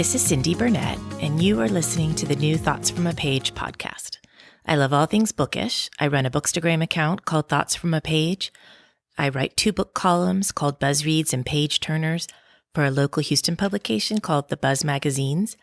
This is Cindy Burnett, and you are listening to the new Thoughts from a Page podcast. I love all things bookish. I run a Bookstagram account called Thoughts from a Page. I write 2 book columns called Buzz Reads and Page Turners for a local Houston publication called The Buzz Magazines,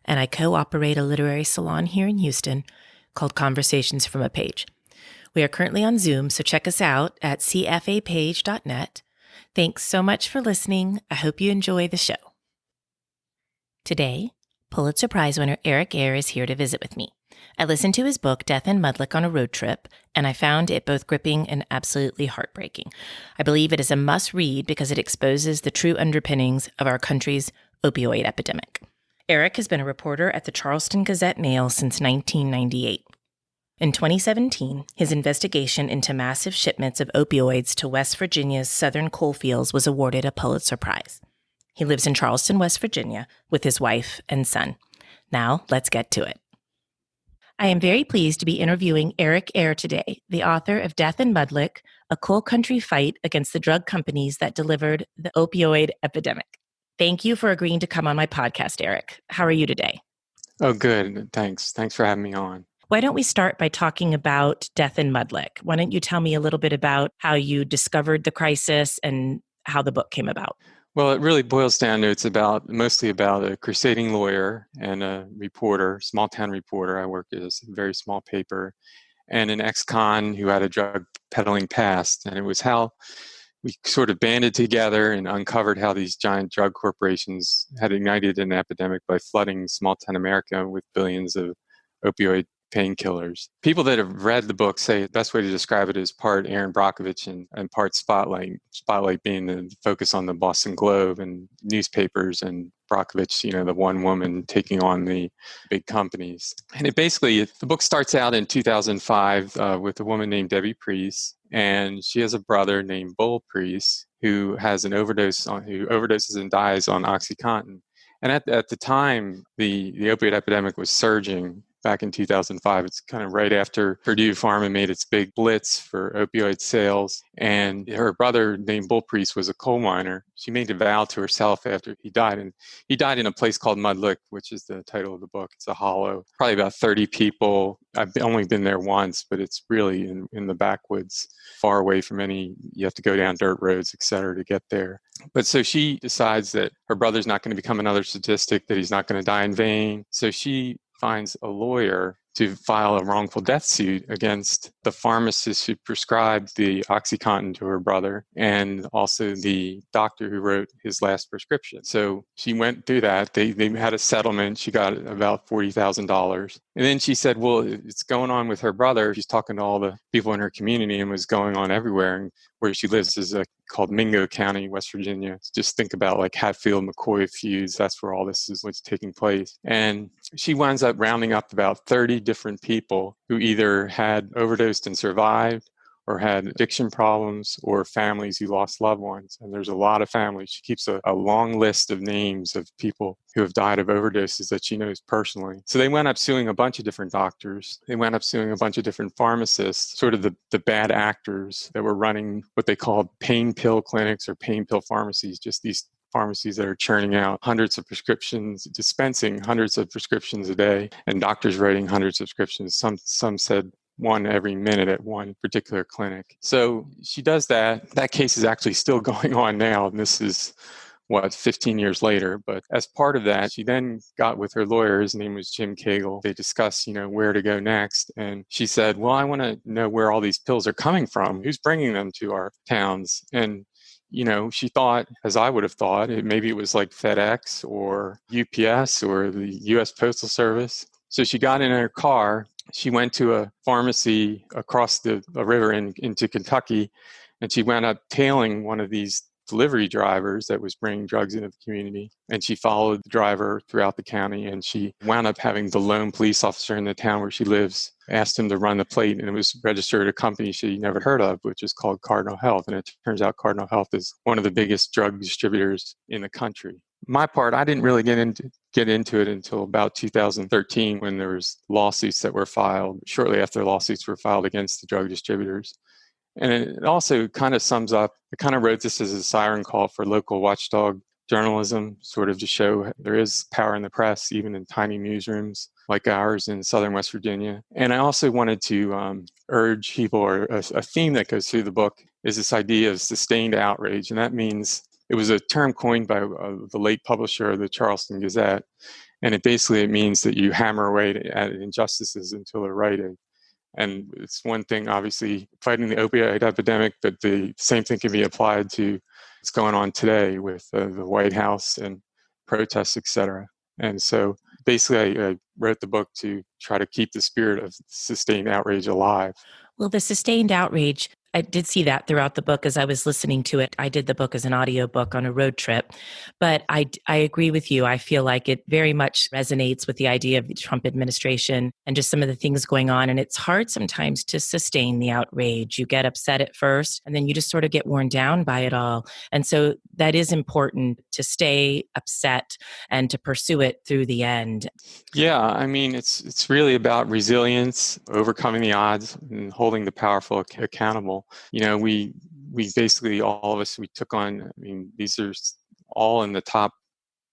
and I co-operate a literary salon here in Houston called Conversations from a Page. We are currently on Zoom, so check us out at cfapage.net. Thanks so much for listening. I hope you enjoy the show. Today, Pulitzer Prize winner Eyre is here to visit with me. I listened to his book, Death in Mudlick, on a road trip, and I found it both gripping and absolutely heartbreaking. I believe it is a must-read because it exposes the true underpinnings of our country's opioid epidemic. Eyre has been a reporter at the Charleston Gazette-Mail since 1998. In 2017, his investigation into massive shipments of opioids to West Virginia's southern coal fields was awarded a Pulitzer Prize. He lives in Charleston, West Virginia, with his wife and son. Now, let's get to it. I am very pleased to be interviewing Eyre today, the author of Death in Mudlick, a coal country fight against the drug companies that delivered the opioid epidemic. Thank you for agreeing to come on my podcast, Eyre. How are you today? Oh, good. Thanks. Thanks for having me on. Why don't we start by talking about Death in Mudlick? Why don't you tell me a little bit about how you discovered the crisis and how the book came about? Well, it really boils down to it's mostly about a crusading lawyer and a reporter, small town reporter. I worked at a very small paper, and an ex-con who had a drug peddling past. And it was how we sort of banded together and uncovered how these giant drug corporations had ignited an epidemic by flooding small town America with billions of opioid painkillers. People that have read the book say the best way to describe it is part Aaron Brockovich and part Spotlight. Spotlight being the focus on the Boston Globe and newspapers, and Brockovich, the one woman taking on the big companies. And the book starts out in 2005 with a woman named Debbie Priest, and she has a brother named Bull Priest who has who overdoses and dies on OxyContin. And at the time, the opioid epidemic was surging. Back in 2005, it's kind of right after Purdue Pharma made its big blitz for opioid sales. And her brother, named Bull Priest, was a coal miner. She made a vow to herself after he died. And he died in a place called Mudlick, which is the title of the book. It's a hollow, probably about 30 people. I've only been there once, but it's really in the backwoods, far away from you have to go down dirt roads, et cetera, to get there. But so she decides that her brother's not going to become another statistic, that he's not going to die in vain. So she finds a lawyer to file a wrongful death suit against the pharmacist who prescribed the OxyContin to her brother and also the doctor who wrote his last prescription. So she went through that. They had a settlement. She got about $40,000. And then she said, well, it's going on with her brother. She's talking to all the people in her community and was going on everywhere. And where she lives is called Mingo County, West Virginia. Just think about like Hatfield, McCoy feuds. That's where all this is what's taking place. And she winds up rounding up about 30 different people who either had overdosed and survived or had addiction problems or families who lost loved ones. And there's a lot of families. She keeps a long list of names of people who have died of overdoses that she knows personally. So they went up suing a bunch of different doctors. They went up suing a bunch of different pharmacists, sort of the bad actors that were running what they called pain pill clinics or pain pill pharmacies, just these pharmacies that are churning out hundreds of prescriptions, dispensing hundreds of prescriptions a day, and doctors writing hundreds of prescriptions. Some said one every minute at one particular clinic. So she does that. That case is actually still going on now, and this is 15 years later. But as part of that, she then got with her lawyer. His name was Jim Cagle. They discussed, where to go next. And she said, well, I want to know where all these pills are coming from. Who's bringing them to our towns? And she thought, as I would have thought, maybe it was like FedEx or UPS or the U.S. Postal Service. So she got in her car. She went to a pharmacy across the river into Kentucky, and she wound up tailing one of these delivery drivers that was bringing drugs into the community. And she followed the driver throughout the county, and she wound up having the lone police officer in the town where she lives asked him to run the plate, and it was registered at a company she never heard of, which is called Cardinal Health. And it turns out Cardinal Health is one of the biggest drug distributors in the country. My part, I didn't really get into it until about 2013 when there was lawsuits that were filed, shortly after lawsuits were filed against the drug distributors. And it also kind of sums up, I kind of wrote this as a siren call for local watchdog journalism, sort of to show there is power in the press, even in tiny newsrooms like ours in southern West Virginia. And I also wanted to urge people, or a theme that goes through the book is this idea of sustained outrage. And that means it was a term coined by the late publisher of the Charleston Gazette. And it means that you hammer away at injustices until they're righted. And it's one thing, obviously, fighting the opioid epidemic, but the same thing can be applied to what's going on today with the White House and protests, et cetera. And so basically, I wrote the book to try to keep the spirit of sustained outrage alive. Well, the sustained outrage, I did see that throughout the book as I was listening to it. I did the book as an audiobook on a road trip, but I agree with you. I feel like it very much resonates with the idea of the Trump administration and just some of the things going on. And it's hard sometimes to sustain the outrage. You get upset at first, and then you just sort of get worn down by it all. And so that is important, to stay upset and to pursue it through the end. Yeah, I mean, it's really about resilience, overcoming the odds, and holding the powerful accountable. You know, we basically, all of us, we took on, I mean, these are all in the top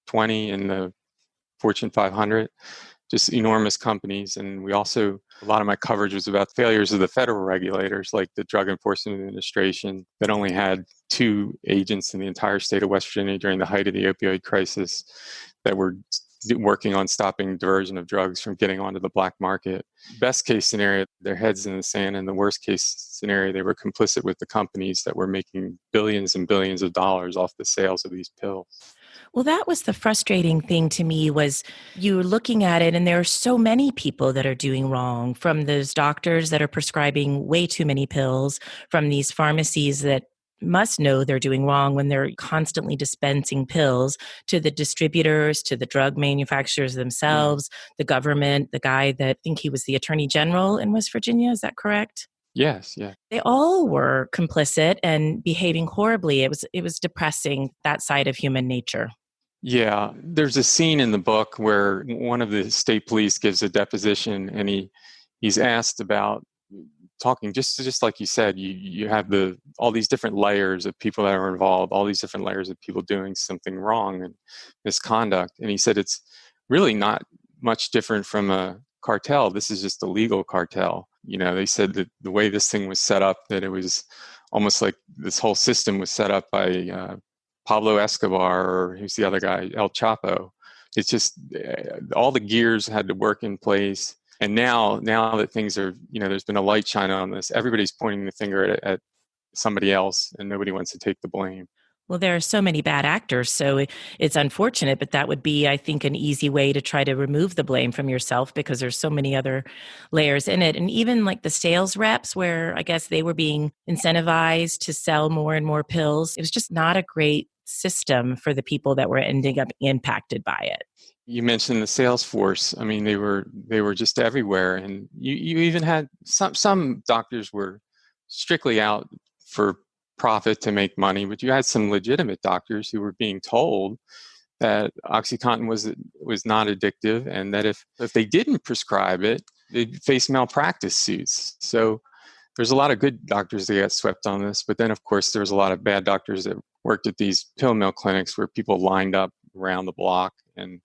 20 in the Fortune 500, just enormous companies. And we also, a lot of my coverage was about failures of the federal regulators, like the Drug Enforcement Administration, that only had 2 agents in the entire state of West Virginia during the height of the opioid crisis that were working on stopping diversion of drugs from getting onto the black market. Best case scenario, their heads in the sand, and the worst case scenario, they were complicit with the companies that were making billions and billions of dollars off the sales of these pills. Well, that was the frustrating thing to me, was you looking at it and there are so many people that are doing wrong, from those doctors that are prescribing way too many pills, from these pharmacies that must know they're doing wrong when they're constantly dispensing pills, to the distributors, to the drug manufacturers themselves, the government, the guy that, I think he was the attorney general in West Virginia. Is that correct? Yes, yeah. They all were complicit and behaving horribly. It was depressing, that side of human nature. Yeah, there's a scene in the book where one of the state police gives a deposition, and he's asked about talking, just like you said, you have all these different layers of people that are involved, all these different layers of people doing something wrong and misconduct. And he said it's really not much different from a cartel. This is just a legal cartel. You know, they said that the way this thing was set up, that it was almost like this whole system was set up by Pablo Escobar, or who's the other guy, El Chapo. It's just all the gears had to work in place. And now that things are, you know, there's been a light shine on this, everybody's pointing the finger at somebody else, and nobody wants to take the blame. Well, there are so many bad actors, so it's unfortunate, but that would be, I think, an easy way to try to remove the blame from yourself, because there's so many other layers in it. And even like the sales reps, where I guess they were being incentivized to sell more and more pills, it was just not a great system for the people that were ending up impacted by it. You mentioned the sales force. I mean, they were just everywhere, and you even had some doctors were strictly out for profit to make money, but you had some legitimate doctors who were being told that OxyContin was not addictive, and that if they didn't prescribe it, they'd face malpractice suits. So there's a lot of good doctors that got swept on this, but then of course there was a lot of bad doctors that worked at these pill mill clinics where people lined up around the block and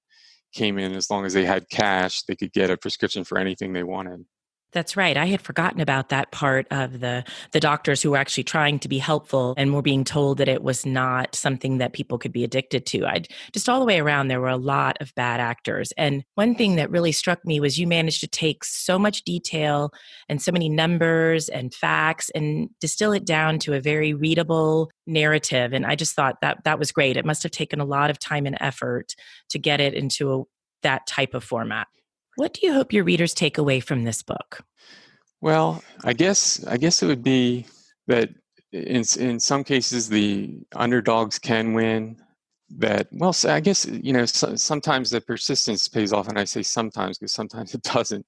came in. As long as they had cash, they could get a prescription for anything they wanted. That's right. I had forgotten about that part of the doctors who were actually trying to be helpful and were being told that it was not something that people could be addicted to. I just, all the way around, there were a lot of bad actors. And one thing that really struck me was you managed to take so much detail and so many numbers and facts and distill it down to a very readable narrative. And I just thought that was great. It must have taken a lot of time and effort to get it into that type of format. What do you hope your readers take away from this book? Well, I guess it would be that in some cases the underdogs can win. That, well, so I guess, you know, sometimes the persistence pays off, and I say sometimes because sometimes it doesn't.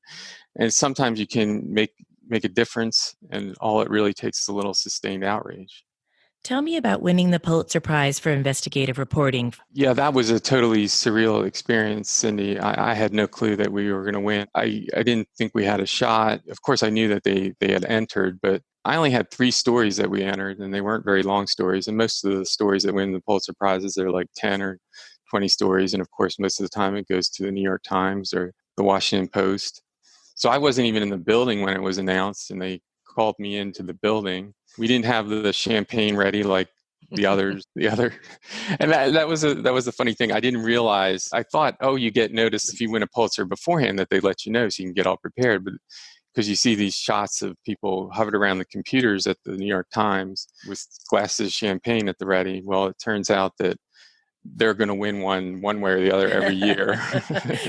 And sometimes you can make a difference, and all it really takes is a little sustained outrage. Tell me about winning the Pulitzer Prize for investigative reporting. Yeah, that was a totally surreal experience, Cindy. I had no clue that we were going to win. I didn't think we had a shot. Of course, I knew that they had entered, but I only had 3 stories that we entered, and they weren't very long stories. And most of the stories that win the Pulitzer Prizes, they're like 10 or 20 stories. And of course, most of the time it goes to the New York Times or the Washington Post. So I wasn't even in the building when it was announced, and they called me into the building. We didn't have the champagne ready like the others. And that was a funny thing. I didn't realize. I thought, oh, you get notice if you win a Pulitzer beforehand that they let you know so you can get all prepared. But because you see these shots of people hovered around the computers at the New York Times with glasses of champagne at the ready. Well, it turns out that they're going to win one way or the other every year.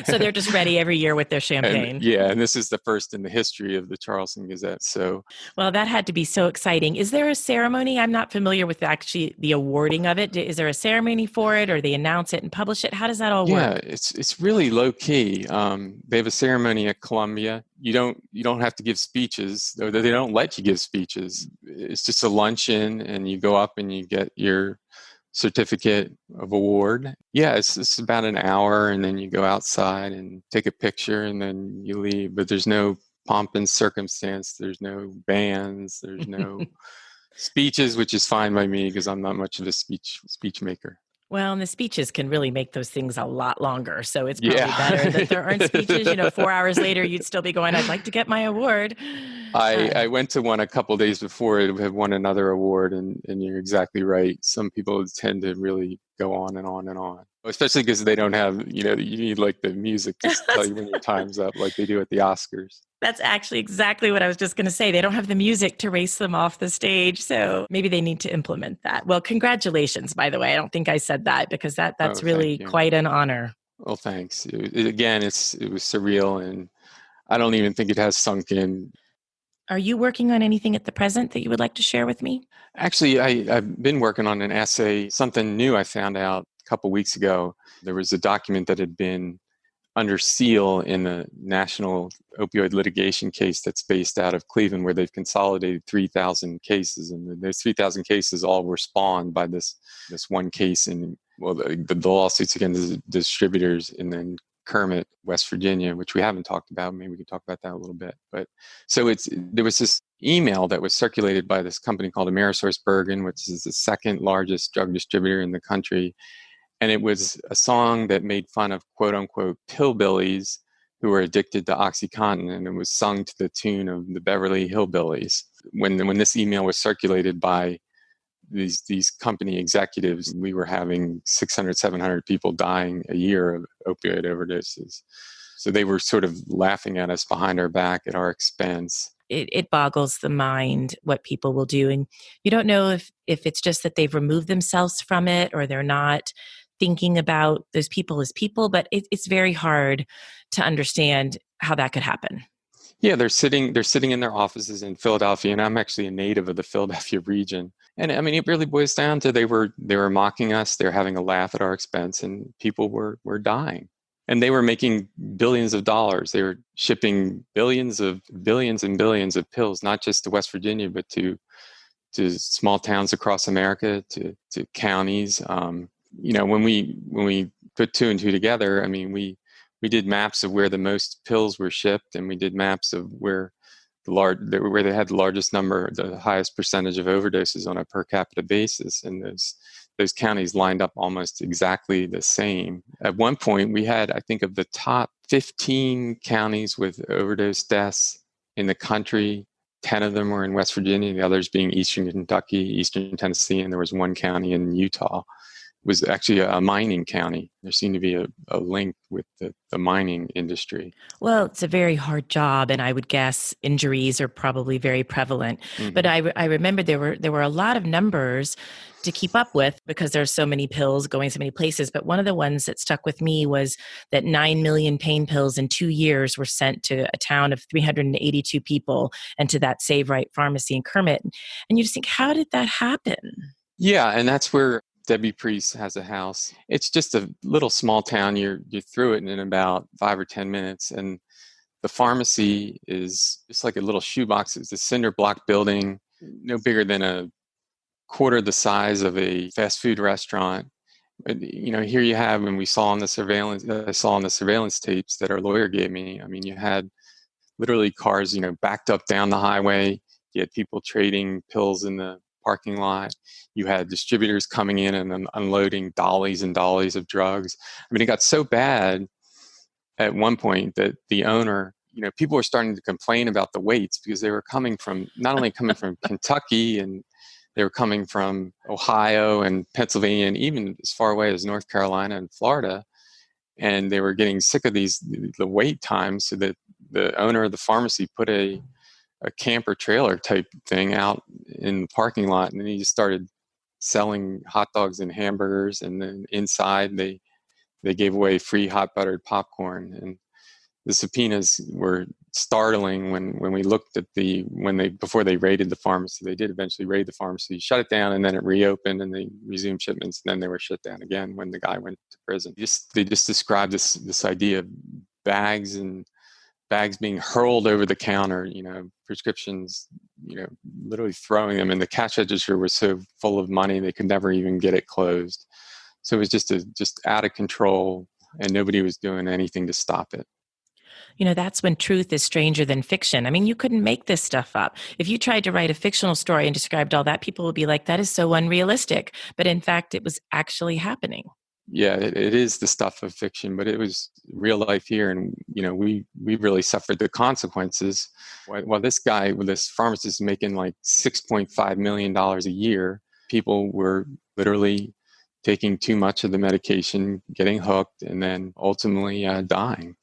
So they're just ready every year with their champagne. And this is the first in the history of the Charleston Gazette. So, well, that had to be so exciting. Is there a ceremony? I'm not familiar with actually the awarding of it. Is there a ceremony for it, or they announce it and publish it? How does that all work? Yeah, it's really low key. They have a ceremony at Columbia. You don't have to give speeches, though they don't let you give speeches. It's just a luncheon, and you go up and you get your certificate of award. Yeah, it's about an hour, and then you go outside and take a picture, and then you leave. But there's no pomp and circumstance. There's no bands. There's no speeches, which is fine by me because I'm not much of a speech maker. Well, and the speeches can really make those things a lot longer. So it's probably better that there aren't speeches. 4 hours later, you'd still be going, I'd like to get my award. I went to one a couple days before it had won another award, and you're exactly right. Some people tend to really go on and on and on, especially because they don't have, you need like the music to tell you when your time's up, like they do at the Oscars. That's actually exactly what I was just going to say. They don't have the music to race them off the stage. So maybe they need to implement that. Well, congratulations, by the way. I don't think I said that because that's really quite an honor. Well, thanks. Again, it was surreal, and I don't even think it has sunk in. Are you working on anything at the present that you would like to share with me? Actually, I've been working on an essay, something new I found out a couple weeks ago. There was a document that had been under seal in the national opioid litigation case that's based out of Cleveland, where they've consolidated 3,000 cases. And those 3,000 cases all were spawned by this one case in, the lawsuits against the distributors in then Kermit, West Virginia, which we haven't talked about. Maybe we could talk about that a little bit. But so there was this email that was circulated by this company called AmerisourceBergen, which is the second largest drug distributor in the country. And it was a song that made fun of quote unquote pillbillies who were addicted to OxyContin, and it was sung to the tune of the Beverly Hillbillies. When this email was circulated by these company executives, we were having 600, 700 people dying a year of opioid overdoses. So they were sort of laughing at us behind our back at our expense. It boggles the mind what people will do. And you don't know if it's just that they've removed themselves from it or they're not thinking about those people as people, but it's very hard to understand how that could happen. Yeah, they're sitting in their offices in Philadelphia, and I'm actually a native of the Philadelphia region. And I mean, it really boils down to they were mocking us, they're having a laugh at our expense, and people were dying. And they were making billions of dollars. They were shipping billions and billions of pills, not just to West Virginia, but to small towns across America, to counties. When we put two and two together, I mean, we did maps of where the most pills were shipped, and we did maps of where where they had the largest number, the highest percentage of overdoses on a per capita basis, and those counties lined up almost exactly the same. At one point, we had, I think, of the top 15 counties with overdose deaths in the country, 10 of them were in West Virginia, the others being Eastern Kentucky, Eastern Tennessee, and there was one county in Utah. It was actually a mining county. There seemed to be a link with the mining industry. Well, it's a very hard job, and I would guess injuries are probably very prevalent. Mm-hmm. But I remember there were a lot of numbers to keep up with because there's so many pills going so many places. But one of the ones that stuck with me was that 9 million pain pills in 2 years were sent to a town of 382 people and to that Save Right pharmacy in Kermit. And you just think, how did that happen? Yeah, and that's where Debbie Priest has a house. It's just a little small town. You're through it in about 5 or 10 minutes. And the pharmacy is just like a little shoebox. It's a cinder block building, no bigger than a quarter the size of a fast food restaurant. Here you have, and I saw on the surveillance tapes that our lawyer gave me. I mean, you had literally cars, backed up down the highway. You had people trading pills in the parking lot. You had distributors coming in and unloading dollies and dollies of drugs. I mean, it got so bad at one point that the owner, people were starting to complain about the waits because they were not only coming from Kentucky, and they were coming from Ohio and Pennsylvania and even as far away as North Carolina and Florida. And they were getting sick of the wait times, so that the owner of the pharmacy put a camper trailer type thing out in the parking lot, and then he just started selling hot dogs and hamburgers, and then inside they gave away free hot buttered popcorn. And the subpoenas were startling when we looked at before they raided the pharmacy. They did eventually raid the pharmacy, shut it down, and then it reopened, and they resumed shipments, and then they were shut down again when the guy went to prison. They just described this idea of bags being hurled over the counter, prescriptions, literally throwing them, and the cash register was so full of money they could never even get it closed. So it was just out of control, and nobody was doing anything to stop it. That's when truth is stranger than fiction. I mean, you couldn't make this stuff up. If you tried to write a fictional story and described all that, people would be like, that is so unrealistic. But in fact, it was actually happening. Yeah, it is the stuff of fiction, but it was real life here. And, we really suffered the consequences. While this pharmacist making like $6.5 million a year, people were literally taking too much of the medication, getting hooked, and then ultimately dying.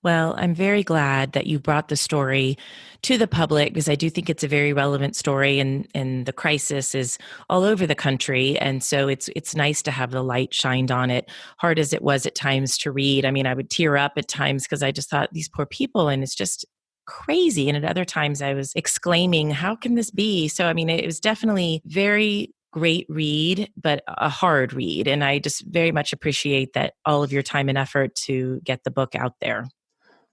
Well, I'm very glad that you brought the story to the public, because I do think it's a very relevant story, and the crisis is all over the country. And so it's nice to have the light shined on it, hard as it was at times to read. I mean, I would tear up at times because I just thought, these poor people, and it's just crazy. And at other times I was exclaiming, how can this be? So, I mean, it was definitely very great read, but a hard read. And I just very much appreciate that all of your time and effort to get the book out there.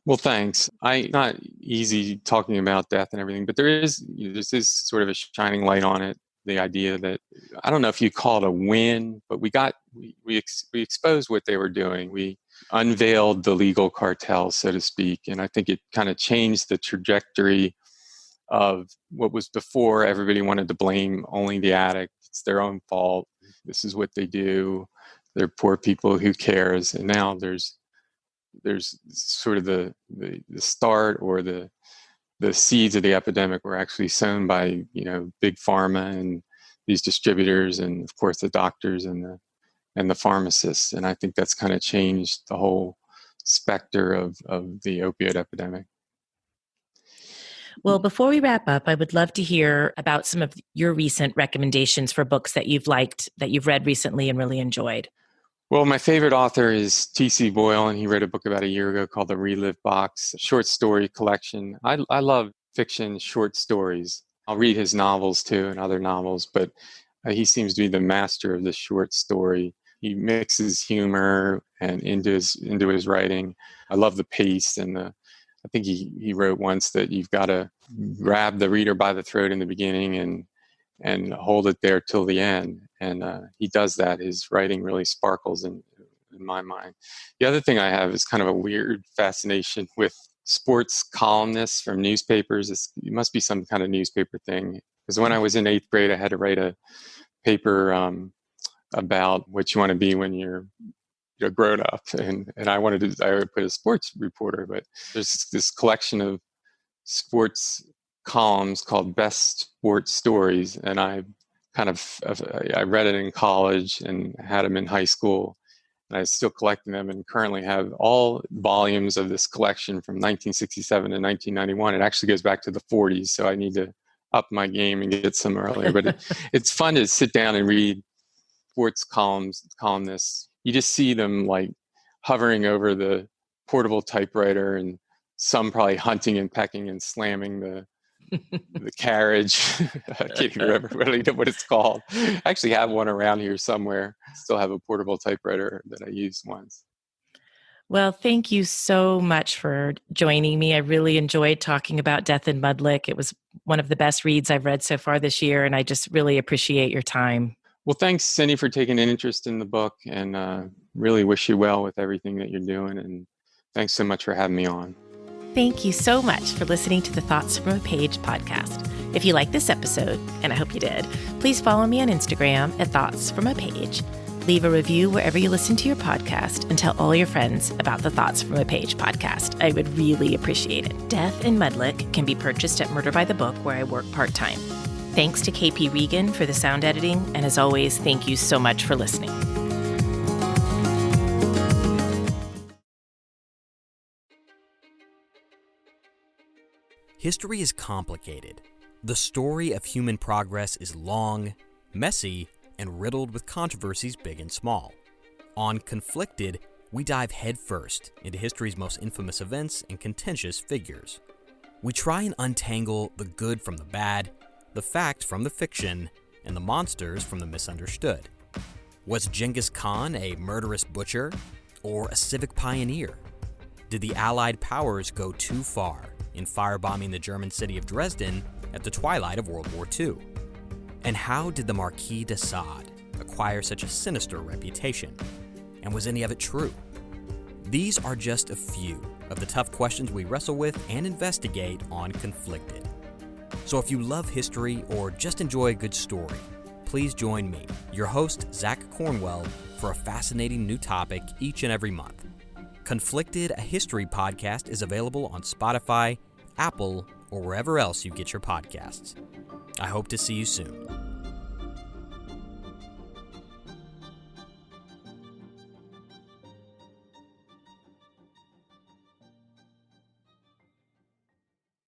Well, thanks. Not easy talking about death and everything, but there's this sort of a shining light on it. The idea that, I don't know if you call it a win, but we exposed what they were doing. We unveiled the legal cartel, so to speak, and I think it kind of changed the trajectory of what was before. Everybody wanted to blame only the addict. It's their own fault. This is what they do. They're poor people. Who cares? And now there's sort of the start, or the seeds of the epidemic were actually sown by big pharma and these distributors, and of course the doctors and the pharmacists. And I think that's kind of changed the whole specter of the opioid epidemic. Well, before we wrap up, I would love to hear about some of your recent recommendations for books that you've liked, that you've read recently and really enjoyed. Well, my favorite author is T.C. Boyle, and he wrote a book about a year ago called The Relive Box, a short story collection. I love fiction short stories. I'll read his novels too, and other novels, but he seems to be the master of the short story. He mixes humor and into his writing. I love the pace, and I think he wrote once that you've got to grab the reader by the throat in the beginning and hold it there till the end. And he does that. His writing really sparkles in my mind. The other thing I have is kind of a weird fascination with sports columnists from newspapers. It must be some kind of newspaper thing. Because when I was in 8th grade, I had to write a paper about what you want to be when you're grown up. And I would put a sports reporter, but there's this collection of sports columns called Best Sports Stories, and I read it in college and had them in high school, and I was still collecting them, and currently have all volumes of this collection from 1967 to 1991. It actually goes back to the 40s, so I need to up my game and get some earlier. But it's fun to sit down and read sports columnists. You just see them like hovering over the portable typewriter, and some probably hunting and pecking and slamming the carriage. I can't even remember what it's called. I actually have one around here somewhere. Still have a portable typewriter that I used once. Well, thank you so much for joining me. I really enjoyed talking about Death in Mudlick. It was one of the best reads I've read so far this year, and I just really appreciate your time. Well, thanks, Cindy, for taking an interest in the book, and really wish you well with everything that you're doing. And thanks so much for having me on. Thank you so much for listening to the Thoughts from a Page podcast. If you like this episode, and I hope you did, please follow me on Instagram at Thoughts from a Page. Leave a review wherever you listen to your podcast and tell all your friends about the Thoughts from a Page podcast. I would really appreciate it. Death in Mudlick can be purchased at Murder by the Book, where I work part-time. Thanks to KP Regan for the sound editing, and as always, thank you so much for listening. History is complicated. The story of human progress is long, messy, and riddled with controversies big and small. On Conflicted, we dive headfirst into history's most infamous events and contentious figures. We try and untangle the good from the bad, the fact from the fiction, and the monsters from the misunderstood. Was Genghis Khan a murderous butcher or a civic pioneer? Did the Allied powers go too far in firebombing the German city of Dresden at the twilight of World War II? And how did the Marquis de Sade acquire such a sinister reputation? And was any of it true? These are just a few of the tough questions we wrestle with and investigate on Conflicted. So if you love history or just enjoy a good story, please join me, your host, Zach Cornwell, for a fascinating new topic each and every month. Conflicted, a history podcast, is available on Spotify, Apple, or wherever else you get your podcasts. I hope to see you soon.